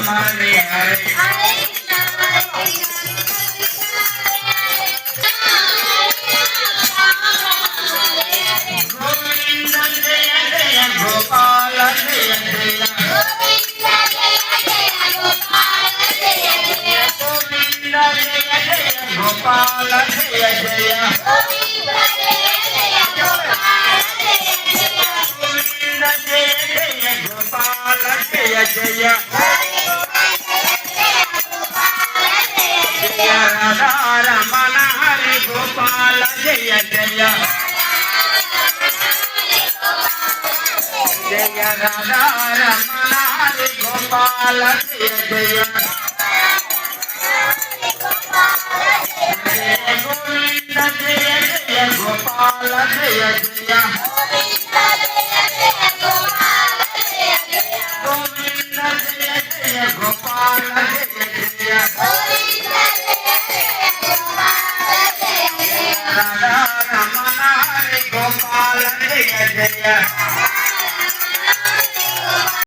हरे हरे गोविंद जय जय गोपाल जय जय गोविंद जय जय गोपाल जय जय गोविंद जय जय गोपाल जय जय जय राधा रमण हरे गोपाल जय जय जय राधा रमण हरे गोपाल जय जय गोविंद जय जय गोपाल जय जय गोविंद जय जय गोपाल जय जय राधा रमण हरे गोपाल जय जय